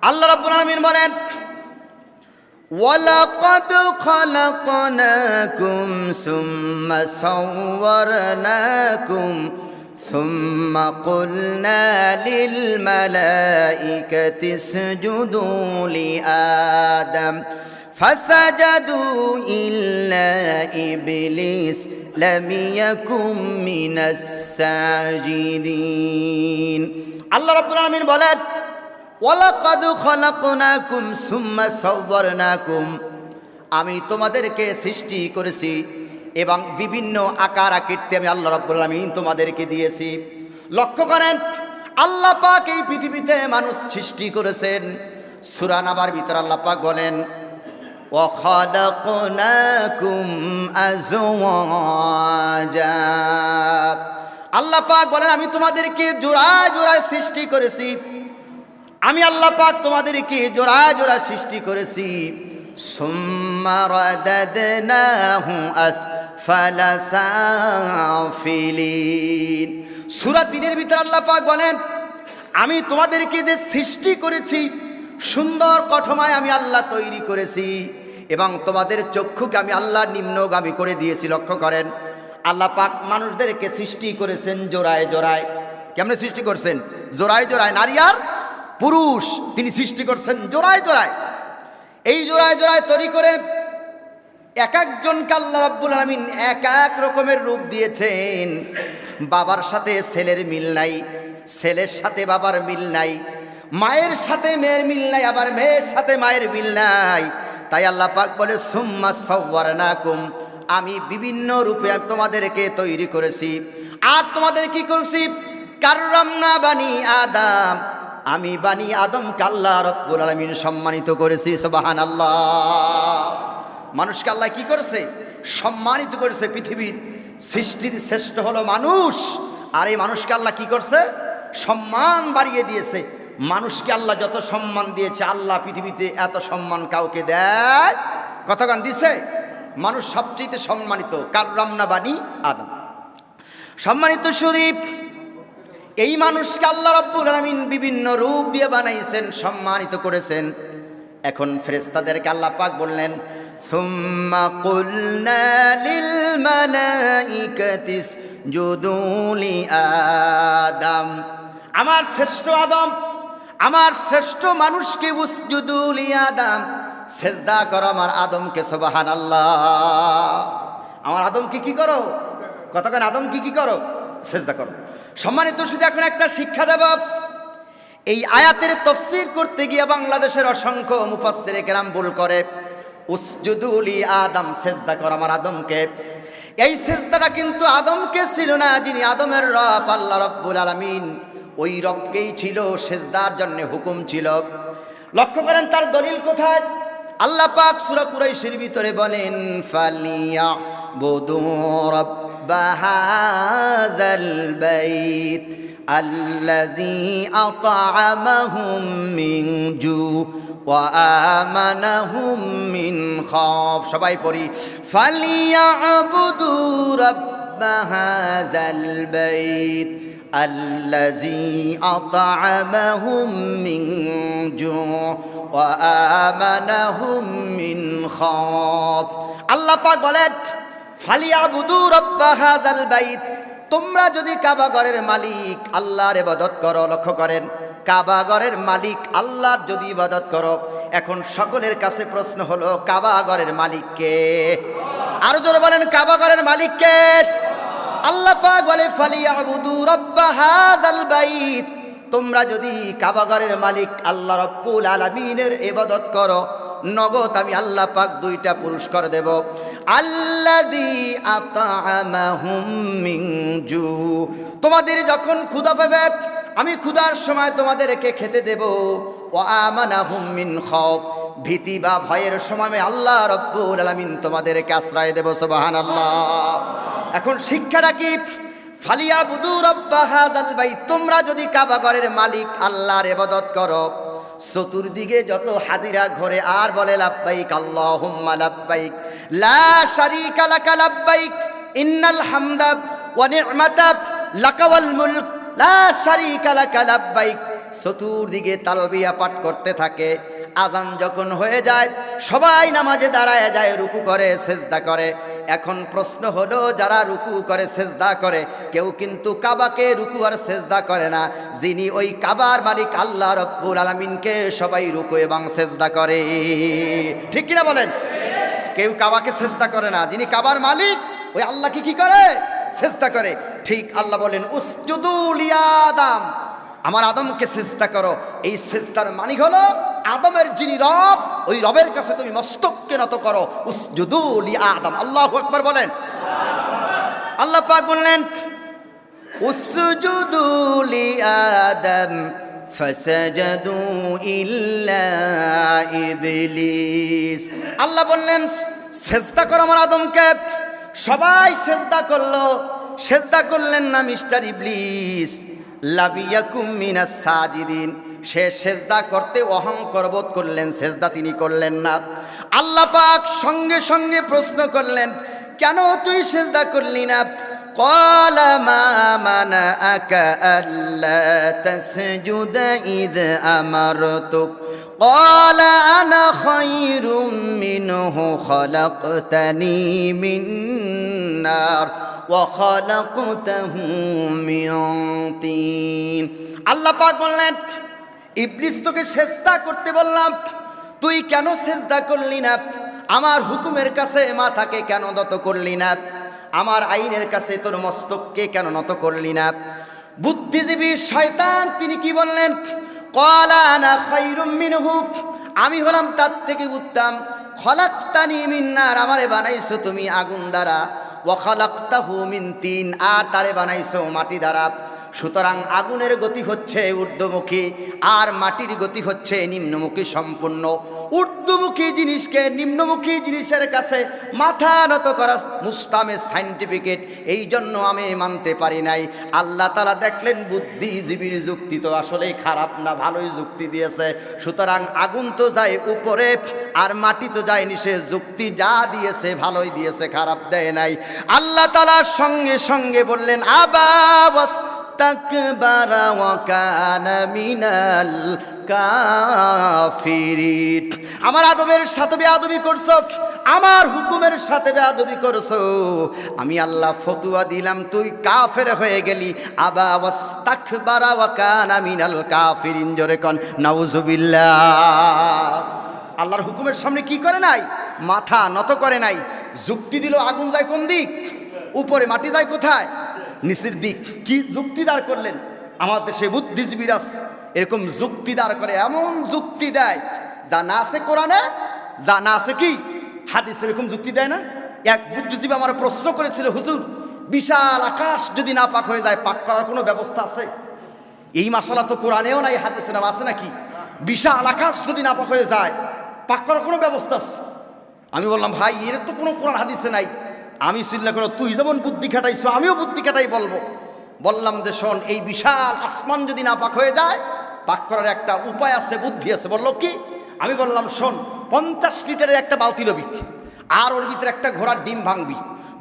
আল্লাহ রাব্বুল আলামিন বলেন, ওয়ালাকাদ খালাকনাকুম সুম্মা সাওয়ারনাকুম সুম্মা কুলনা লিল মালাইকাতি ইসজুদু লিআদম ফাসাজাদু ইল্লা ইবলিস লাম ইয়াকুম মিনাস সাজিদিন। আল্লাহ রাব্বুল আলামিন বলেন, ওয়ালাকাদ খালাকনাকুম সুম্মা সাওয়ারনাকুম, আমি তোমাদেরকে সৃষ্টি করেছি এবং বিভিন্ন আকার আকৃতি আমি আল্লাহ রাব্বুল আলামিন তোমাদেরকে দিয়েছি। লক্ষ্য করেন, আল্লাহ পাক এই পৃথিবীতে মানুষ সৃষ্টি করেছেন। সূরা নাবার ভিতরে আল্লাহ পাক বলেন, ওয়া খালাকনাকুম আজওয়াজা, আল্লাহ পাক বলেন আমি তোমাদেরকে জোড়ায় জোড়ায় সৃষ্টি করেছি। আমি আল্লাহ পাক তোমাদেরকে জোড়ায় জোড়ায় সৃষ্টি করেছি। সুম্মা রাদাদনাহু আসফালা সাফিলিন। সূরা 3 ভিতরে আল্লাহ পাক বলেন, আমি তোমাদেরকে যে সৃষ্টি করেছি সুন্দর কাঠামোয় আমি আল্লাহ তৈরি করেছি এবং তোমাদের চক্ষুকে আমি আল্লাহ নিম্নগামী করে দিয়েছি। লক্ষ্য করেন, আল্লাহ পাক মানুষদেরকে সৃষ্টি করেছেন জোড়ায় জোড়ায়। কেমনে সৃষ্টি করছেন? জোড়ায় জোড়ায়, নারী আর পুরুষ তিনি সৃষ্টি করছেন জোড়ায় জোড়ায়। এই জোড়ায় জোড়ায় তৈরি করে এক একজনকে আল্লাহ রাব্বুল আলামিন এক এক রকমের রূপ দিয়েছেন। বাবার সাথে ছেলের মিল নাই, ছেলের সাথে বাবার মিল নাই, মায়ের সাথে মেয়ের মিল নাই, আবার মেয়ের সাথে মায়ের মিল নাই। তাই আল্লাহ পাক বলে, সুম্মা সাওয়ারনাকুম, আমি বিভিন্ন রূপে তোমাদেরকে তৈরি করেছি। আর তোমাদের কি করছি? কাররামনা বানি আদম, আমি বানি আদমকে আল্লাহ রাব্বুল আলামিন সম্মানিত করেছি। সুবহানাল্লাহ। মানুষকে আল্লাহ কি করেছে? সম্মানিত করেছে। পৃথিবীর সৃষ্টির শ্রেষ্ঠ হলো মানুষ, আর এই মানুষকে আল্লাহ কি করছে? সম্মান বাড়িয়ে দিয়েছে। মানুষকে আল্লাহ যত সম্মান দিয়েছে, আল্লাহ পৃথিবীতে এত সম্মান কাউকে দেয়? কতক্ষণ দিছে? মানুষ সবচেয়ে সম্মানিত। কাররামনা বানি আদম, সম্মানিত সুদীপ। এই মানুষকে আল্লাহ রাব্বুল আলামিন বিভিন্ন রূপ দিয়ে বানাইছেন, সম্মানিত করেছেন। এখন ফেরেশতাদেরকে আল্লাহ পাক বললেন, সুম্মা কুলনা লিল মালাইকাতি ইসজুদু লিআদম, আমার শ্রেষ্ঠ আদম, আমার শ্রেষ্ঠ মানুষকে উসজুদু লিআদম, সেজদা করো আমার আদমকে। সুবহানাল্লাহ। আমার আদমকে কি করো? কতক্ষণ আদমকে কি করো? সেজদা করো। সম্মানিত শুধু এখন একটা শিক্ষা দেব। এই আয়াতের তাফসীর করতে গিয়ে বাংলাদেশের অসংখ্য মুফাসসিরে কেরাম ভুল করে। উসজুদু লিআদম, সেজদা করো আমার আদমকে। এই সেজদাটা কিন্তু আদমকে ছিল না, যিনি আদমের রব আল্লাহ রাব্বুল আলামিন, ওই রবকেই ছিল সেজদার জন্য হুকুম ছিল। লক্ষ্য করেন তার দলিল কোথায়? আল্লাহ পাক সূরা কুরাইশের ভিতরে বলেন, ফালিয়াবুদু রাব্বা হাযাল বাইত আল্লাযী আত'আমাহুম মিন জু ওয়া আমানাহুম মিন খাউফ। সবাই পড়ি, ফালিয়াবুদু রাব্বা হাযাল বাইত আল্লাযী আত'আমাহুম মিন জু ওয়া আমানাহুম মিন খাউফ। আল্লাহ পাক বলেন, ফালিয়াবুদু রাব্বা হাযাল বাইত, তোমরা যদি কাবা ঘরের মালিক আল্লাহর ইবাদত করো। লক্ষ্য করেন, কাবা ঘরের মালিক আল্লাহর যদি ইবাদত করো। এখন সকলের কাছে প্রশ্ন হলো, কাবা ঘরের মালিক কে? আরো জোরে বলেন, কাবা ঘরের মালিক কে? আল্লাহ পাক বলে, ফালিয়াবুদু রাব্বা হাযাল বাইত, তোমরা যদি কাবা ঘরের মালিক আল্লাহ রাব্বুল আলামিনের ইবাদত করো, নগদ আমি আল্লাহ পাক 2টা পুরস্কার দেব। আল্লাযী আত'আমাহুম মিন জু, তোমাদের যখন ক্ষুধা পাবে আমি ক্ষুধার সময় তোমাদেরকে খেতে দেব। ওয়া আমানাহুম মিন খাউফ, ভীতি বা ভয়ের সময় আমি আল্লাহ রাব্বুল আলামিন তোমাদেরকে আশ্রয় দেব। সুবহানাল্লাহ। এখন শিক্ষাটা কি? ফালিয়াবুদু রাব্বা হাযাল বাইত, তোমরা যদি কাবা ঘরের মালিক আল্লাহর ইবাদত করো, চতুর্দিকে যত হাজিরা ঘরে আর বলে লাব্বাইক আল্লাহুম্মা লাব্বাইক লা শারীকা লাকা লাব্বাইক ইন্নাল হামদা ওয়া নি'মাতা লাকা ওয়াল মুলক লা শারীকা লাকা লাব্বাইক, চতুর্দিকে তালবিয়া পাঠ করতে থাকে। আজান যখন হয়ে যায় সবাই নামাজে দাঁড়ায় যায়, রুকু করে, সেজদা করে। এখন প্রশ্ন হলো, যারা রুকু করে সেজদা করে কেউ কিন্তু কাবাকে রুকু আর সেজদা করে না। যিনি ওই কাবার মালিক আল্লাহ রব্বুল আলামিনকে সবাই রুকু এবং সেজদা করে। ঠিক কিনা বলেন? কেউ কাবাকে সেজদা করে না, যিনি কাবার মালিক ওই আল্লাহকে কি করে? সেজদা করে। ঠিক আল্লাহ বলেন উসজুদু লিআদম, আমার আদমকে সেজদা করো। এই সেজদার মানি হলো আদমের যিনি রব, ওই রবের কাছে তুমি মস্তককে নত করো। উসজুদু লিআদম। আল্লাহু আকবার বলেন। আল্লাহ পাক বললেন উসজুদু লিআদম ফাসাজাদু ইল্লা ইবলিস। আল্লাহ বললেন সেজদা করো আমার আদমকে। সবাই সেজদা করলো, সেজদা করলেন না মিস্টার ইবলিস। লাবিয়াকুম মিনাস সাজিদিন, সে সেজদা করতে অহংকার বোধ করলেন, সেজদা তিনি করলেন না। আল্লাহ পাক সঙ্গে সঙ্গে প্রশ্ন করলেন, কেন তুই সেজদা করলি না? قال ما منعك ألا تسجد إذ أمرتك قال أنا خير منه خلقتني من نار وخلقته من طين। আল্লাহ পাক বললেন ইবলিস তোকে সেজদা করতে বললাম, তুই কেন সেজদা করলি না? আমার হুকুমের কাছে মাথাকে কেন নত করলি না? আমার আইনের কাছে তোর মস্তককে কেন নত করলি না? বুদ্ধিজীবী শয়তান তিনি কি বললেন? ক্বালা আনা খায়রুম মিনহু, আমি হলাম তার থেকে উত্তম। খলাকতানি মিন নার, আমারে বানাইছো তুমি আগুন দ্বারা। ওয়া খালাকতাহু মিন তিন, আর তারে বানাইছো মাটি দ্বারা। সুতরাং আগুনের গতি হচ্ছে ঊর্ধ্বমুখী আর মাটির গতি হচ্ছে নিম্নমুখী সম্পূর্ণ। ঊর্ধ্বমুখী জিনিসকে নিম্নমুখী জিনিসের কাছে মাথা নত করা মুস্তামে সাইন্টিফিকেট, এই জন্য আমি মানতে পারি নাই। আল্লাহ তাআলা দেখলেন বুদ্ধিজীবীর যুক্তি তো আসলেই খারাপ না, ভালোই যুক্তি দিয়েছে। সুতরাং আগুন তো যায় উপরে আর মাটি তো যায় নিচে, যুক্তি যা দিয়েছে ভালোই দিয়েছে, খারাপ দেয় নাই। আল্লাহ তাআলা সঙ্গে সঙ্গে বললেন আবাস তাকবারা ওয়া কানা মিনাল কাফিরিন। আমার আদমের সাথে বেয়াদবি করছো, আমার হুকুমের সাথে বেয়াদবি করছো, আমি আল্লাহ ফতোয়া দিলাম তুই কাফের হয়ে গেলি। আবা ওয়াস্তাকবারা ওয়া কানা মিনাল কাফিরিন। জোরে কোন নাউজুবিল্লাহ। আল্লাহর হুকুমের সামনে কি করে নাই? মাথা নত করে নাই। যুক্তি দিল আগুন যায় কোন দিক? উপরে। মাটি যায় কোথায়? নিচের দিক। কি যুক্তিদার করলেন? আমার দেশে বুদ্ধিজীবীরা এরকম যুক্তিদার করে, এমন যুক্তি দেয় যা না আছে কোরআনে, যা না আছে কি হাদিসে, এরকম যুক্তি দেয় না? এক বুদ্ধিজীবী আমার প্রশ্ন করেছিল, হুজুর বিশাল আকাশ যদি না পাক হয়ে যায় পাক করার কোনো ব্যবস্থা আছে? এই মাসালা তো কোরআনেও নাই, হাদিসে নাম আছে নাকি? বিশাল আকাশ যদি না পাক হয়ে যায় পাক করার কোনো ব্যবস্থা আছে? আমি বললাম ভাই এর তো কোনো কোরআন হাদিসে নাই। আমি চিল্লা করো, তুই যেমন বুদ্ধি খাটাইছো আমিও বুদ্ধি খাটাই বলবো। বললাম যে শোন, এই বিশাল আসমান যদি না পাক হয়ে যায় পাক করার একটা উপায় আছে, বুদ্ধি আছে। বললো কি? আমি বললাম শোন, 50 লিটারের একটা বালতি লবি আর ওর ভিতরে একটা ঘোড়ার ডিম ভাঙবি।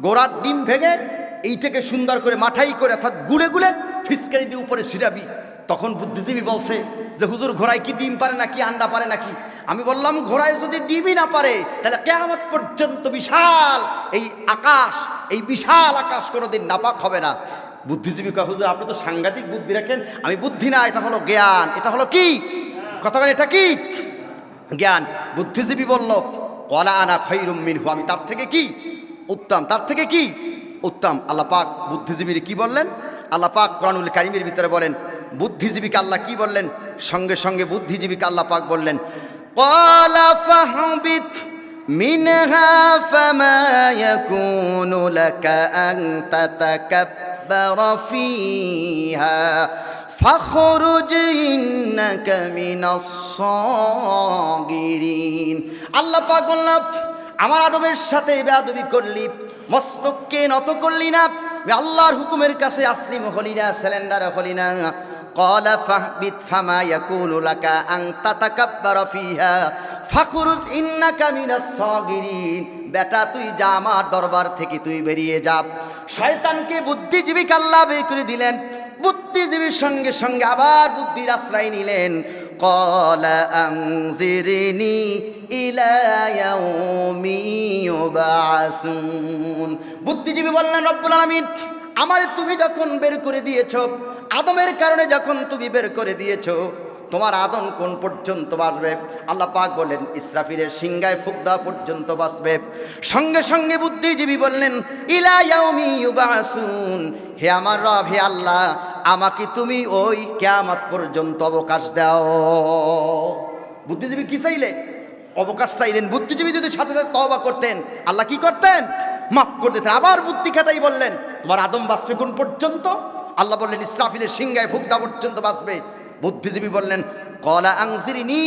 ঘোড়ার ডিম ভেঙে এইটাকে সুন্দর করে মাঠাই করে অর্থাৎ গুলে গুলে ফিসকারি দিয়ে উপরে ছিটাবি। তখন বুদ্ধিজীবী বলছে যে হুজুর ঘোড়ায় কি ডিম পারে নাকি, আন্ডা পারে নাকি? আমি বললাম ঘোড়ায় যদি ডিমই না পারে তাহলে কিয়ামত পর্যন্ত বিশাল এই আকাশ, এই বিশাল আকাশ কোনোদিন নাপাক হবে না। বুদ্ধিজীবী কয় হুজুর আপনি তো সাংঘাতিক বুদ্ধি রাখেন। আমি বুদ্ধি না, এটা হলো জ্ঞান। এটা হলো কি কথা বলেন? এটা কি জ্ঞান? বুদ্ধিজীবী বলল ক্বালা আনা খায়রুম মিনহু, আমি তার থেকে কি উত্তম, তার থেকে কি উত্তম। আল্লাহ পাক বুদ্ধিজীবীর কি বললেন? আল্লাহ পাক কোরআনুল কারীমের ভিতরে বলেন বুদ্ধিজীবীকে আল্লাহ কি বললেন? সঙ্গে সঙ্গে বুদ্ধিজীবীকে আল্লাহ পাক বললেন ক্বালা ফাহবিত মিনহা ফামা ইয়াকুনু লাকা আন তাতাকাব্বারা ফিহা ফাখরুজ ইন্নাকা মিনাস সাগিরিন। আল্লাহ পাক বললেন আমার আদমের সাথে বেয়াদবি করলি, মস্তককে নত করলি না, আল্লাহর হুকুমের কাছে আসলিম হলি না, সিলিন্ডার হলি না। ক্বালা ফাহবিত ফামা ইয়াকুনু লাকা আন তাতাকাব্বারা ফিহা ফাখরুজ ইন্নাকা মিনাস সাগিরিন। বেটা তুই যা, আমার দরবার থেকে তুই বেরিয়ে যা। শয়তানকে বুদ্ধিজীবীকে আল্লাহ বের করে দিলেন। বুদ্ধিজীবীর সঙ্গে সঙ্গে আবার বুদ্ধির আশ্রয় নিলেন। ক্বালা আনজিরনি ইলা ইয়াউমি ইউবআসুন। বুদ্ধিজীবী বললেন, রব্বুল আলামিন, আমাদের তুমি যখন বের করে দিয়েছো, আদমের কারণে যখন তুমি বের করে দিয়েছো, তোমার আদম কোন পর্যন্ত বাঁচবে? আল্লাহ পাক বলেন, ইসরাফিলের সিংহায় ফুক দেওয়া পর্যন্ত বাঁচবে। সঙ্গে সঙ্গে বুদ্ধিজীবী বললেন, ইলা ইয়াউমি ইউবআসুন, হে আমার রব, হে আল্লাহ, আমাকে তুমি ওই কিয়ামত পর্যন্ত অবকাশ দাও। বুদ্ধিজীবী কি চাইলে? অবকাশ চাইলেন। বুদ্ধিজীবী যদি সাথে সাথে তওবা করতেন, আল্লাহ কি করতেন? মাফ করে দিতেন। আবার বুদ্ধি খাটাই বললেন, তোমার আদম বাঁচবে কোন পর্যন্ত? আল্লাহ বললেন, ইসরাফিলের সিংহায় ফুক দেওয়া পর্যন্ত বাঁচবে। বুদ্ধিজীবী বললেন, ক্বালা আনজিরনি,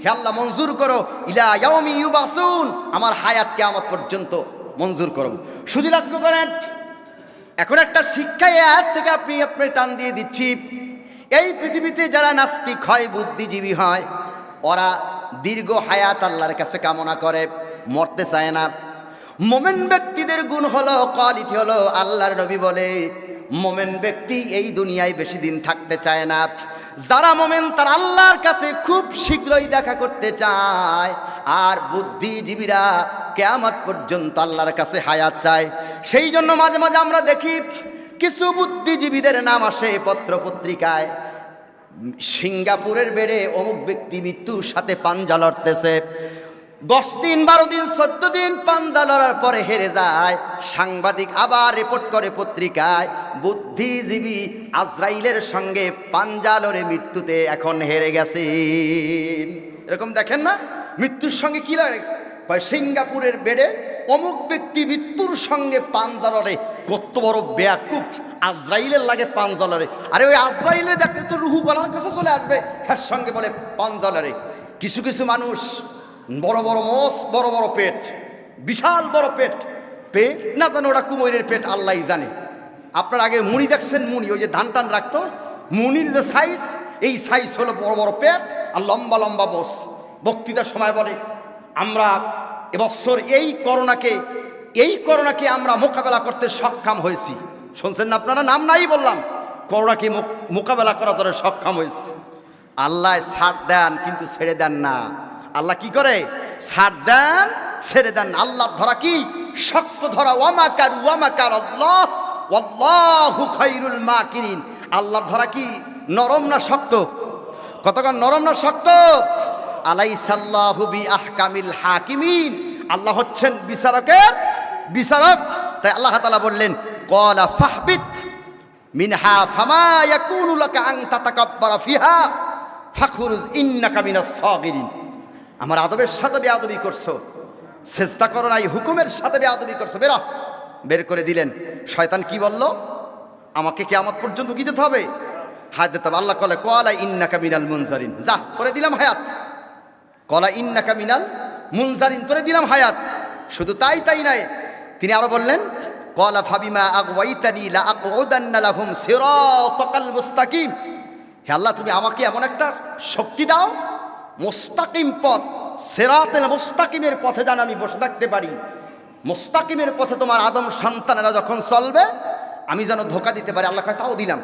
হে আল্লাহ, মঞ্জুর করো, ইলা ইয়াউমি ইউবআসুন, আমার হায়াত কিয়ামত পর্যন্ত মঞ্জুর করো। শুধু লক্ষ্য করেন, এখন একটা শিক্ষা এই আয়াত থেকে আপনি টান দিয়ে দিচ্ছি। এই পৃথিবীতে যারা নাস্তিক হয়, বুদ্ধিজীবী হয়, ওরা দীর্ঘ হায়াত আল্লাহর কাছে কামনা করে, মরতে চায় না। মোমেন ব্যক্তিদের গুণ হলো, কোয়ালিটি হলো, আল্লাহর নবী বলে, মোমেন ব্যক্তি এই দুনিয়ায় বেশি দিন থাকতে চায় না। যারা মোমেন তারা আল্লাহর কাছে খুব শীঘ্রই দেখা করতে চায়, আর বুদ্ধিজীবীরা কিয়ামত পর্যন্ত আল্লাহর কাছে হায়াত চায়। সেই জন্য মাঝে মাঝে আমরা দেখি কিছু বুদ্ধিজীবীদের নাম আসে পত্র পত্রিকায়, সিঙ্গাপুরের বেড়ে অমুক ব্যক্তি মৃত্যুর সাথে পাঞ্জা লড়তেছে। 10 দিন 12 দিন 14 দিন পাঞ্জা লড়ার পরে হেরে যায়। সাংবাদিক আবার রিপোর্ট করে পত্রিকায়, বুদ্ধিজীবী আজরাইলের সঙ্গে পাঞ্জা লড়ে মৃত্যুতে এখন হেরে গেছেন। এরকম দেখেন না? মৃত্যুর সঙ্গে কি লড়ে? সিঙ্গাপুরের বেডে অমুক ব্যক্তি মৃত্যুর সঙ্গে পাঞ্জা লড়ে। কত বড় বেয়াকুব! আজরাইলের লাগে পাঞ্জা লড়ে। আরে ওই আজরাইলের দেখলে তো রুহু গলার কাছে চলে আসবে, তার সঙ্গে বলে পাঞ্জা লড়ে। কিছু কিছু মানুষ বড় বড় মোষ, বড় বড় পেট, বিশাল বড় পেট, পেট না জানে ওটা কুমৈরের পেট, আল্লাহই জানে। আপনার আগে মুনি দেখছেন? মুনি ওই যে ধান টান রাখতো, মুনির যে সাইজ, এই সাইজ হলো বড় বড় পেট আর লম্বা লম্বা মোষ। বক্তৃতার সময় বলে, আমরা এবছর এই করোনাকে আমরা মোকাবেলা করতে সক্ষম হয়েছি। শুনছেন না আপনারা? নাম নাই বললাম, করোনাকে মোকাবেলা করা ধরে সক্ষম হয়েছে। আল্লাহ ছাড় দেন কিন্তু ছেড়ে দেন না। আল্লাহ কি করে? ছাড় দেন, ছেড়ে দেন। আল্লাহর ধরা কি? শক্ত ধরা। ওয়ামাকার আল্লাহ ওয়াল্লাহু খায়রুল মাকিরিন। আল্লাহর ধরা কি নরম না শক্ত? কতক্ষণ নরম না শক্ত? আলাইসাল্লাহু বিআহকামিল হাকিমিন। আল্লাহ হচ্ছেন বিচারকের বিচারক। তাই আল্লাহ তাআলা বললেন, ক্বালা ফাহবিত মিনহা ফামা ইয়াকুনু লাকা আন তাতাকাব্বারা ফিহা ফাখরুজ ইন্নাকা মিনাস সাগিরিন। আমার আদবের সাথে বেয়াদবি করছো, চেষ্টা করো নাই, হুকুমের সাথে বেয়াদবি করছো, বেরো। বের করে দিলেন। শয়তান কি বলল? আমাকে কিয়ামত পর্যন্ত কি যেতে হবে? হায়াত দিতে হবে। আল্লাহ কলে, ক্বালা ইন্নাকা মিনাল মুনজারিন, যা করে দিলাম হায়াত। ক্বালা ইন্নাকা মিনাল মুনজারিন, করে দিলাম হায়াত। শুধু তাই নয়, তিনি আরো বললেন, ক্বালা ফাবিমা আগওয়াইতানি লা আকউদান্না লাহুম সিরাতাকাল মুস্তাকিম। হে আল্লাহ, তুমি আমাকে এমন একটা শক্তি দাও, মুস্তাকিম পথ, সিরাতাল মুস্তাকিমের পথে যেন আমি বসে থাকতে পারি। মুস্তাকিমের পথে তোমার আদম সন্তানেরা যখন চলবে, আমি যেন ধোকা দিতে পারি। আল্লাহ কয়, তাও দিলাম।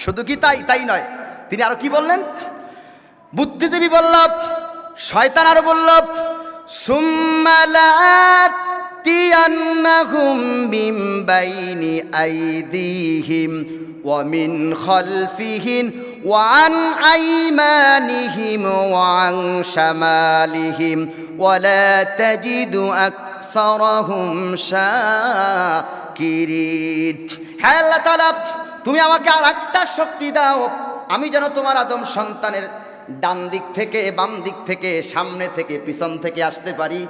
শুধু কি তাই নয়, তিনি আরো কি বললেন? বুদ্ধিজীবী বলল, শয়তান আরো বলল, সুম্মা লাতিয়ান্নাহুম মিন বাইনি আইদিহিম ওয়া মিন খালফিহিম ওয়া আন আইমানিহিম ওয়া আন শামালিহিম ওয়া লা তাজিদু আকসারাহুম শাকিরিন। হে আল্লাহ তাআলা, তুমি আমাকে আর একটা শক্তি দাও, আমি যেন তোমার আদম সন্তানের ডান দিক থেকে, বাম দিক থেকে, সামনে থেকে, পিছন থেকে আসতে পারি।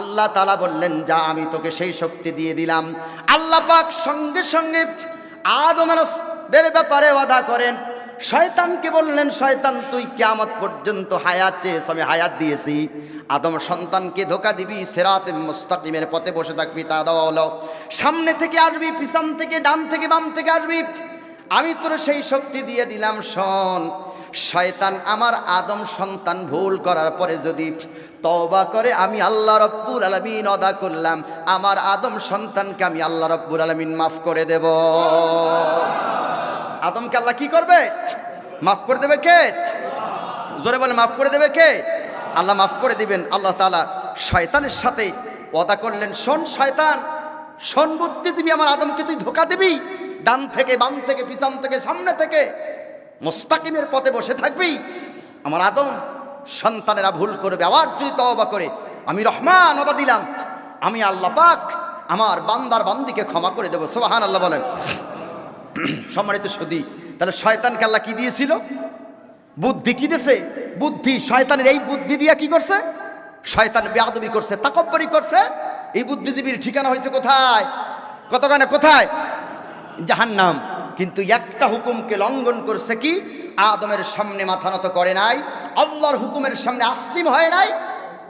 আল্লাহ তাআলা বললেন, যা, আমি তোকে সেই শক্তি দিয়ে দিলাম। আল্লাহ পাক সঙ্গে সঙ্গে আদমের ব্যাপারে ওয়াদা করেন। শয়তানকে বললেন, শয়তান, তুই কিয়ামত পর্যন্ত হায়াত চেয়েছ, আমি হায়াত দিয়েছি। আদম সন্তানকে ধোকা দিবি, সিরাতে মুস্তাকিমের পথে বসে থাকবি, তা দেওয়া হলো। সামনে থেকে আসবি, পিছন থেকে, ডান থেকে, বাম থেকে আসবি, আমি তোর সেই শক্তি দিয়ে দিলাম। শোন, শয়তান আমার আদম সন্তান ভুল করার পরে যদি তওবা করে, আমি আল্লাহ রব্বুল আলামিন ওয়াদা করলাম, আমার আদম সন্তানকে আমি আল্লাহ রব্বুল আলামিন মাফ করে দেব। আদমকে আল্লাহ কি করবে? মাফ করে দেবে কে? জোরে বলে, মাফ করে দেবে কে? আল্লাহ মাফ করে দিবেন। আল্লাহ তাআলা শয়তানের সাথে ওয়াদা করলেন, শোন শয়তান, শোন বুদ্ধিজীবী, আমার আদমকে তুই ধোঁকা দিবি, ডান থেকে বাম থেকে পিছন থেকে সামনে থেকে মুস্তাকিমের পথে বসে থাকবি। আমার আদম সন্তানেরা ভুল করবে, আবার যদি তওবা করে, আমি রহমান ওয়াদা দিলাম, আমি আল্লাহ পাক আমার বান্দার বান্দিকে ক্ষমা করে দেবো। সুবহানাল্লাহ বলেন। সম্মানিত সুধী, তাহলে শয়তানকে আল্লাহ কি দিয়েছিল? বুদ্ধি কি দিয়েছে? বুদ্ধি। শয়তানের এই বুদ্ধি দিয়া কি করছে? শয়তান বেয়াদবি করছে, তাকব্বরি করছে। এই বুদ্ধিজীবীর ঠিকানা হয়েছে কোথায়? কতখানে কোথায়? জাহান্নাম। কিন্তু একটা হুকুমকে লঙ্ঘন করছে, কি? আদমের সামনে মাথা নত করে নাই, আল্লাহর হুকুমের সামনে আসলিম হয় নাই,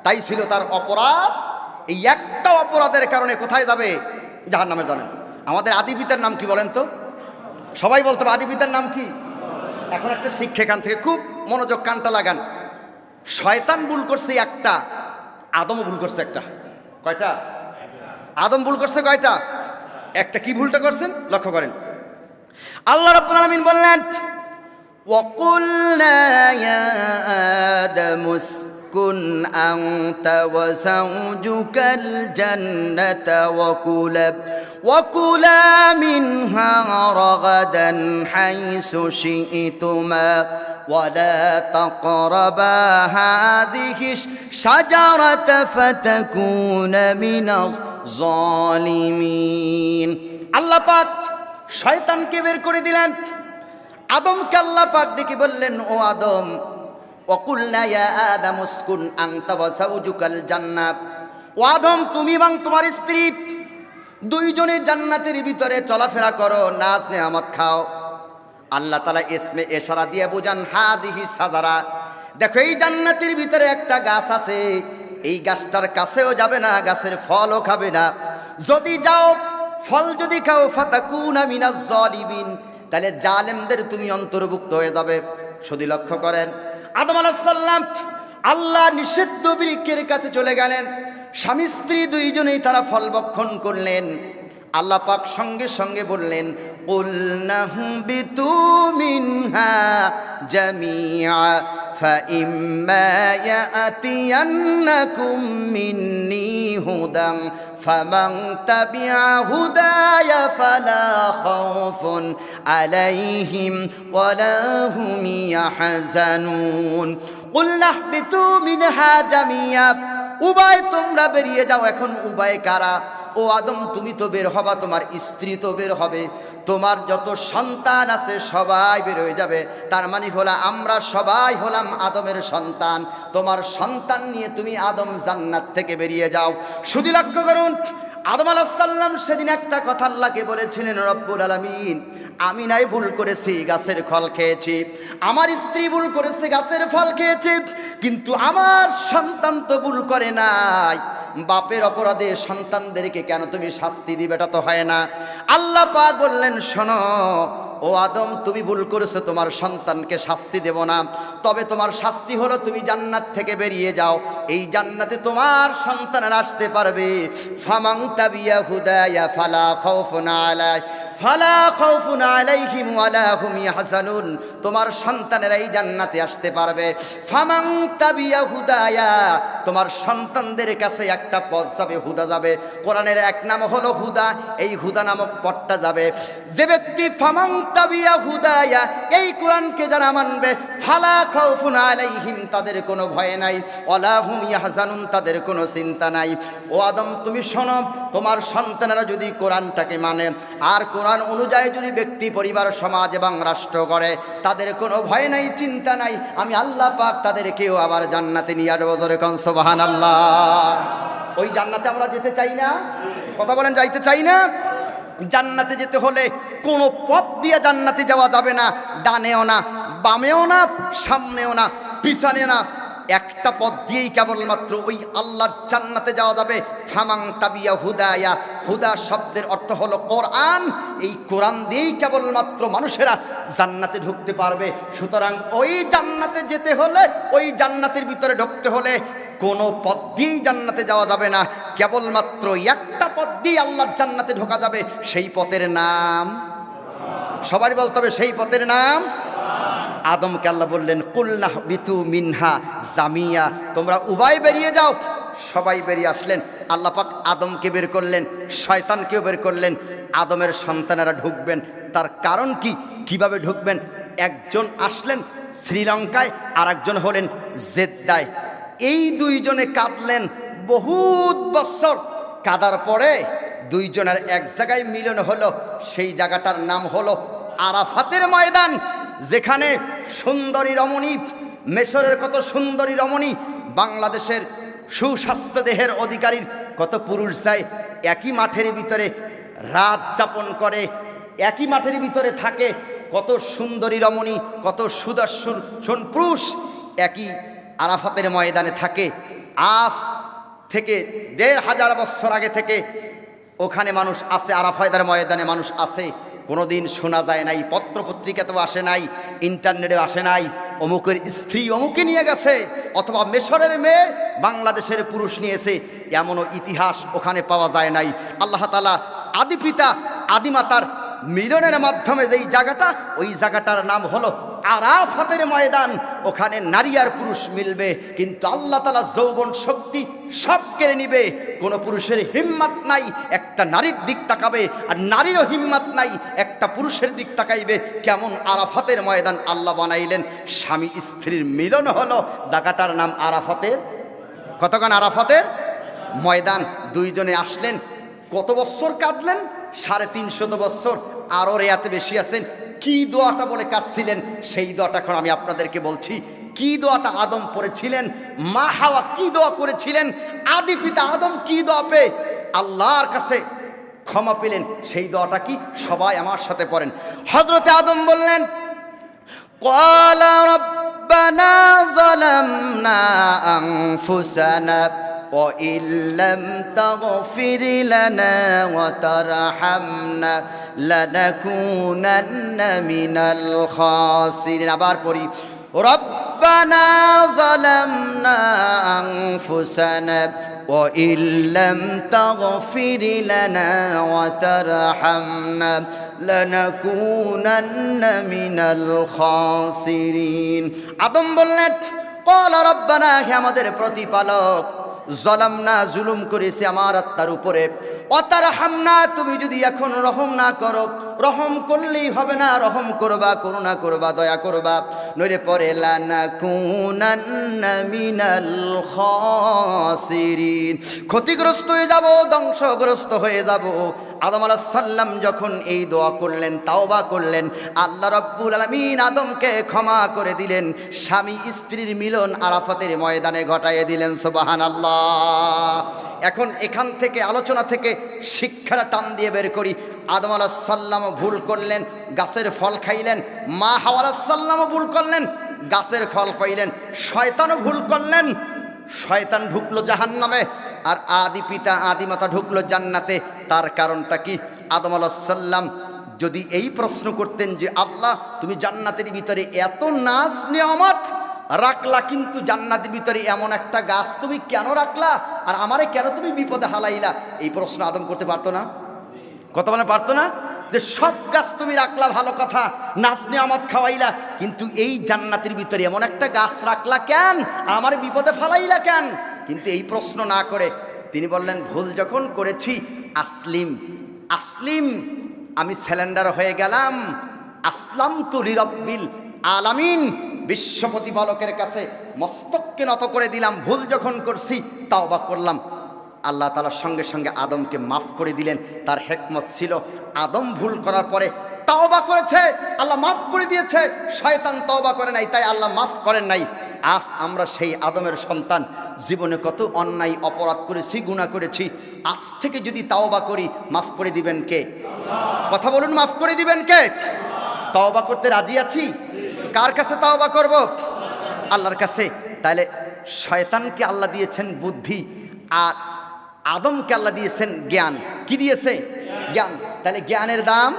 তাই ছিল তার অপরাধ। এই একটা অপরাধের কারণে কোথায় যাবে? জাহান্নামে। জানেন আমাদের আদি পিতার নাম কি বলেন তো? সবাই বলতে হবে আদি পিতার নাম কি? এখন একটা শিক্ষা এখান থেকে খুব মনোযোগ, কানটা লাগান। শয়তান ভুল করছে একটা, আদমও ভুল করছে একটা। কয়টা? আদম ভুল করছে কয়টা? একটা। কি ভুলটা করছেন লক্ষ্য করেন। আল্লাহ রাব্বুল আলামিন বললেন, ওয়াকুলনা ইয়া আদামুস কুন আনতা ওয়া যাওজুকাল জান্নাতা ওয়া কুলা মিনহা রাগাদান হাইসু শি'তুমা ওয়া লা তাকরাবা হাযিহি শাজারাতা ফাতাকুনা মিনাজ জালিমিন। আল্লাহ পাক শয়তানকে বের করে দিলেন। আদমকে আল্লাহ পাক ডেকে বললেন, ও আদম, ওয়াকুলনা ইয়া আদাম উসকুন আনতা ওয়া যাওজুকাল জান্নাত। ও আদম, তুমি এবং তোমার স্ত্রী দুইজনে জান্নাতের ভিতরে চলাফেরা করো, নাজ নেয়ামত খাও। আল্লাহ তাআলা ইসমে ইশারা দিয়ে বুঝান, হাযিহি শাজারা, দেখো এই জান্নাতের ভিতরে একটা গাছ আছে, এই গাছটার কাছেও যাবে না, গাছের ফলও খাবে না। যদি যাও, ফল যদি খাও, ফাতাকুনা মিনাজ জালিমিন, তাহলে জালেমদের তুমি অন্তর্ভুক্ত হয়ে যাবে। শুধু লক্ষ্য করেন, আদম আলাইহিস সালাম আল্লাহ নিষিদ্ধ বৃক্ষের কাছে চলে গেলেন, স্বামী স্ত্রী দুইজনেই তারা ফল ভক্ষণ করলেন। আল্লাহ পাক সঙ্গে সঙ্গে বললেন, কুলনাহবিতু মিনহা জামিআ ফাইম্মা ইয়াতিয়ান্নাকুম মিন্নী হুদান ফামান তাবিআ হুদায়া ফালা খাউফুন আলাইহিম ওয়ালা হুম ইয়াহজানুন। কুলনাহবিতু মিনহা জামিআ, উভয় তোমরা বেরিয়ে যাও। এখন উভয় কারা? ও আদম, তুমি তো বের হবা, তোমার স্ত্রী তো বের হবে, তোমার যত সন্তান আছে সবাই বের হয়ে যাবে। তার মানে হলো আমরা সবাই হলাম আদমের সন্তান। তোমার সন্তান নিয়ে তুমি আদম জান্নাত থেকে বেরিয়ে যাও। শুধু লক্ষ্য করুন, আদম আলাইহিস সালাম সেদিন একটা কথা আল্লাহকে বলেছিলেন, রব্বুল আলামিন, আমি নাই ভুল করেছি, গাছের ফল খেয়েছি, আমার স্ত্রী ভুল করেছে, গাছের ফল খেয়েছে, কিন্তু আমার সন্তান তো ভুল করে নাই। বাপের অপরাধে সন্তানদেরকে কেন তুমি শাস্তি দিবে? এটা তো হয় না। আল্লাহ পাক বললেন, শোনো ও আদম, তুমি ভুল করেছো, তোমার সন্তানকে শাস্তি দেব না, তবে তোমার শাস্তি হলো তুমি জান্নাত থেকে বেরিয়ে যাও। এই জান্নাতে তোমার সন্তানেরা আসতে পারবে। ফামান তাবিয়া হুদায়া ফালা খাউফুন আলাইহিম ওয়ালা হুম ইয়াহজানুন, তোমার সন্তানেরা এই জান্নাতে আসতে পারবে। ফামান তাবিয়া হুদায়া, তোমার সন্তানদের কাছে একটা পথ যাবে, হুদা যাবে। কোরআনের এক নাম হলো হুদা, এই হুদা নামক পথটা যাবে। যে ব্যক্তি ফামান তাবিয়া হুদায়া, এই কোরআনকে যারা মানবে, ফালা খাউফুন আলাইহিম, তাদের কোনো ভয় নাই, ওয়ালা হুম ইয়াহজানুন, তাদের কোনো চিন্তা নাই। ও আদম, তুমি শোনো, তোমার সন্তানেরা যদি কোরআনটাকে মানে, আর কোরআন অনুযায়ী যদি ব্যক্তি, পরিবার, সমাজ এবং রাষ্ট্র করে, তাদের কোনো ভয় নাই, চিন্তা নাই। আমি আল্লাহ পাক তাদেরকেও আবার জান্নাতে নিয়ে আসবো। জোরে কোন সুবহানাল্লাহ। ওই জান্নাতে আমরা যেতে চাই না? কথা বলেন, যাইতে চাই না? জান্নাতে যেতে হলে কোনো পথ দিয়ে জান্নাতে যাওয়া যাবে না, ডানেও না, বামেও না, সামনেও না, পিছনে না, একটা পথ দিয়েই কেবলমাত্র ওই আল্লাহর জান্নাতে যাওয়া যাবে। ফামান তাবিয়া হুদায়া, হুদা শব্দের অর্থ হলো কোরআন। এই কোরআন দিয়েই কেবলমাত্র মানুষেরা জান্নাতে ঢুকতে পারবে। সুতরাং ওই জান্নাতে যেতে হলে, ওই জান্নাতের ভিতরে ঢুকতে হলে কোনো পথ দিয়েই জান্নাতে যাওয়া যাবে না, কেবলমাত্র একটা পথ দিয়ে আল্লাহর জান্নাতে ঢোকা যাবে। সেই পথের নাম সবারই বলতে হবে সেই পথের নাম। আদমকে আল্লাহ বললেন কুলনাহ বিতু মিনহা জামিয়া, তোমরা উভয় বেরিয়ে যাও। সবাই বেরিয়ে আসলেন। আল্লাহ পাক আদমকে বের করলেন, শয়তানকেও বের করলেন। আদমের সন্তানেরা ঢুকবেন, তার কারণ কি, কিভাবে ঢুকবেন? একজন আসলেন শ্রীলঙ্কায়, আর একজন হলেন জেদ্দায়। এই দুইজনে কাঁদলেন বহুত বছর। কাদার পরে দুইজনের এক জায়গায় মিলন হলো। সেই জায়গাটার নাম হলো আরাফাতের ময়দান, যেখানে সুন্দরী রমণী, মিশরের কত সুন্দরী রমণী, বাংলাদেশের সুস্বাস্থ্য দেহের অধিকারীর কত পুরুষ যায় একই মাঠের ভিতরে রাত যাপন করে, একই মাঠের ভিতরে থাকে। কত সুন্দরী রমণী, কত সুদর্শন পুরুষ একই আরাফাতের ময়দানে থাকে। আজ থেকে ১৫০০ বছর আগে থেকে ওখানে মানুষ আছে, আরাফাতের ময়দানে মানুষ আছে। কোনোদিন শোনা যায় নাই, পত্রপত্রিকাতেও আসে নাই, ইন্টারনেটেও আসে নাই অমুকের স্ত্রী অমুকে নিয়ে গেছে, অথবা মিশরের মেয়ে বাংলাদেশের পুরুষ নিয়েছে, এমনও ইতিহাস ওখানে পাওয়া যায় নাই। আল্লাহ তাআলা আদি পিতা আদিমাতার মিলনের মাধ্যমে যেই জায়গাটা, ওই জায়গাটার নাম হলো আরাফাতের ময়দান। ওখানে নারী আর পুরুষ মিলবে, কিন্তু আল্লাহ তাআলা যৌবন শক্তি সব কেড়ে নিবে। কোনো পুরুষের হিম্মত নাই একটা নারীর দিক তাকাবে, আর নারীরও হিম্মত নাই একটা পুরুষের দিক তাকাইবে। কেমন আরাফাতের ময়দান আল্লাহ বানাইলেন, স্বামী স্ত্রীর মিলন হলো। জায়গাটার নাম আরাফাতের, কতক্ষণ আরাফাতের ময়দান। দুইজনে আসলেন, কত বছর কাটলেন? ৩৫০ বছর। আরও রেয়াতে বেশি আছেন। কি দোয়াটা বলে কাটছিলেন, সেই দোয়াটা এখন আমি আপনাদেরকে বলছি। কি দোয়াটা আদম পড়েছিলেন, মা হাওয়া কি দোয়া করেছিলেন, আদি পিতা আদম কি দোয়া পেয়ে আল্লাহর কাছে ক্ষমা পেলেন, সেই দোয়াটা কি সবাই আমার সাথে পড়েন। হযরতে আদম বললেন, ক্বালা রাব্বানা যালামনা আনফুসানা وَإِن لَّمْ تَغْفِرْ لَنَا وَتَرْحَمْنَا لَنَكُونَنَّ مِنَ الْخَاسِرِينَ। আবার পড়ি, رَبَّنَا ظَلَمْنَا أَنفُسَنَا وَإِن لَّمْ تَغْفِرْ لَنَا وَتَرْحَمْنَا لَنَكُونَنَّ مِنَ الْخَاسِرِينَ। আদম বললেন, ক্বালা রাব্বানা, হে আমাদের প্রতিপালক, যালামনা, জুলুম করেছে আমার আত্মার উপরে, ওয়াতারহামনা, তুমি যদি এখন রহম না করো, রহম করলেই হবে না, রহম করবা, করুণা করবা, দয়া করবা, নইলে পরে লানাকুনান্না মিনাল খাসিরিন, ক্ষতিগ্রস্ত হয়ে যাব, ধ্বংসগ্রস্ত হয়ে যাব। আদম আলাইহিস সালাম যখন এই দোয়া করলেন, তাওবা করলেন, আল্লাহ রাব্বুল আলামিন আদমকে ক্ষমা করে দিলেন। স্বামী স্ত্রীর মিলন আরাফাতের ময়দানে ঘটাইয়ে দিলেন। সুবহানাল্লাহ। এখন এখান থেকে আলোচনা থেকে শিক্ষাটা টান দিয়ে বের করি। আদম আলাইহিস সালামও ভুল করলেন, গাছের ফল খাইলেন। মা হাওয়া আলাইহিস সালামও ভুল করলেন, গাছের ফল খাইলেন। শয়তানও ভুল করলেন, শয়তান ঢুকলো জাহান্নামে, আর আদি পিতা আদিমাতা ঢুকলো জান্নাতে। তার কারণটা কি? আদম আলাইহিস সালাম যদি এই প্রশ্ন করতেন যে আল্লাহ, তুমি জান্নাতের ভিতরে এত নাজ নিয়ামত রাখলা, কিন্তু জান্নাতের ভিতরে এমন একটা গাছ তুমি কেন রাখলা, আর আমারে কেন তুমি বিপদে হালাইলা, এই প্রশ্ন আদম করতে পারতো না? কথা বলে পারতো না? যে সব গাছ তুমি রাখলা, ভালো কথা, নাজ নিয়ামত খাওয়াইলা, কিন্তু এই জান্নাতের ভিতরে এমন একটা গাছ রাখলা কেন, আর আমারে বিপদে ফালাইলা কেন? কিন্তু এই প্রশ্ন না করে তিনি বললেন, ভুল যখন করেছি, আসলিম, আমি স্যালেন্ডার হয়ে গেলাম, আসলামতু লিরাব্বিল আলামিন, বিশ্ব প্রতিপালকের কাছে মস্তককে নত করে দিলাম। ভুল যখন করছি, তাওবা করলাম। আল্লাহ তাআলার সঙ্গে সঙ্গে আদমকে মাফ করে দিলেন। তার হিকমত ছিল, আদম ভুল করার পরে তাওবা করেছে, আল্লাহ মাফ করে দিয়েছে। শয়তান তাওবা করে নাই, তাই আল্লাহ মাফ করেন নাই। আজ আমরা সেই আদমের সন্তান, জীবনে কত অন্যায় অপরাধ করেছি, গুনাহ করেছি। আজ থেকে যদি তাওবা করি, মাফ করে দিবেন কে? কথা বলুন, মাফ করে দিবেন কে? তাওবা করতে রাজি আছি। কার কাছে তাওবা করব? আল্লাহর কাছে। তাহলে শয়তানকে আল্লাহ দিয়েছেন বুদ্ধি, আর আদমকে আল্লাহ দিয়েছেন জ্ঞান। কি দিয়েছে? জ্ঞান। তাহলে জ্ঞানের দাম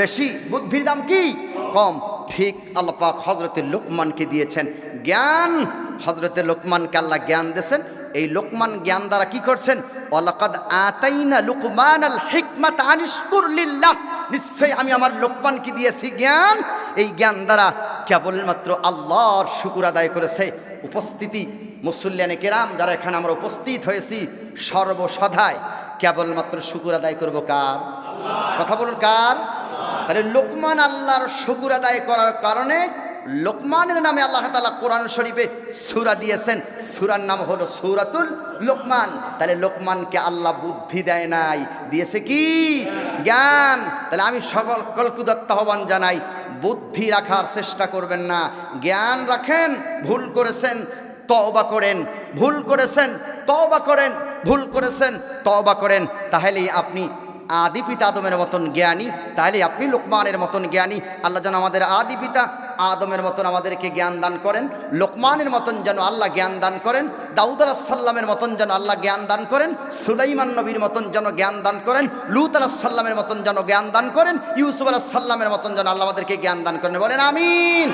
বেশি, বুদ্ধির দাম কি? কম। ঠিক আল্লাহ পাক হযরতে লোকমানকে দিয়েছেন জ্ঞান। হযরতে লোকমানকে আল্লাহ জ্ঞান দিয়েছেন এই লোকমান জ্ঞান দ্বারা কি করছেন? ওয়ালাকাদ আতাইনা লুকমানাল হিকমাতা আনিশকুর লিল্লাহ, নিশ্চয়ই আমি আমার লোকমানকে দিয়েছি জ্ঞান। এই জ্ঞান দ্বারা কেবলমাত্র আল্লাহর শুকর আদায় করেছে। উপস্থিতি মুসল্লিয়ানে কেরাম যারা এখানে আমরা উপস্থিত হয়েছি, সর্বসদায় কেবলমাত্র শুকর আদায় করব কার? কথা বলুন কার? তাহলে লোকমান আল্লাহর শুকর আদায় করার কারণে লোকমানের নামে আল্লাহ তাআলা কোরআন শরীফে সূরা দিয়েছেন, সূরার নাম হলো সূরাতুল লোকমান। তাহলে লোকমানকে আল্লাহ বুদ্ধি দেয় নাই, দিয়েছে কি? জ্ঞান। তাহলে আমি সকলকে আহ্বান জানাই, বুদ্ধি রাখার চেষ্টা করবেন না, জ্ঞান রাখেন। ভুল করেছেন তওবা করেন, ভুল করেছেন তওবা করেন, ভুল করেছেন তওবা করেন। তাহলেই আপনি আদি পিতা আদমের মতন জ্ঞানী, তাহলে আপনি লোকমানের মতন জ্ঞানী। আল্লাহ যেন আমাদের আদি পিতা আদমের মতন আমাদেরকে জ্ঞান দান করেন, লোকমানের মতন যেন আল্লাহ জ্ঞান দান করেন, দাউদ আলাইহিস সালামের মতন যেন আল্লাহ জ্ঞান দান করেন, সুলাইমান নবীর মতন যেন জ্ঞান দান করেন, লূত আলাইহিস সালামের মতন যেন জ্ঞান দান করেন, ইউসুফ আলাইহিস সালামের মতন যেন আল্লাহ আমাদেরকে জ্ঞান দান করেন। বলেন আমিন।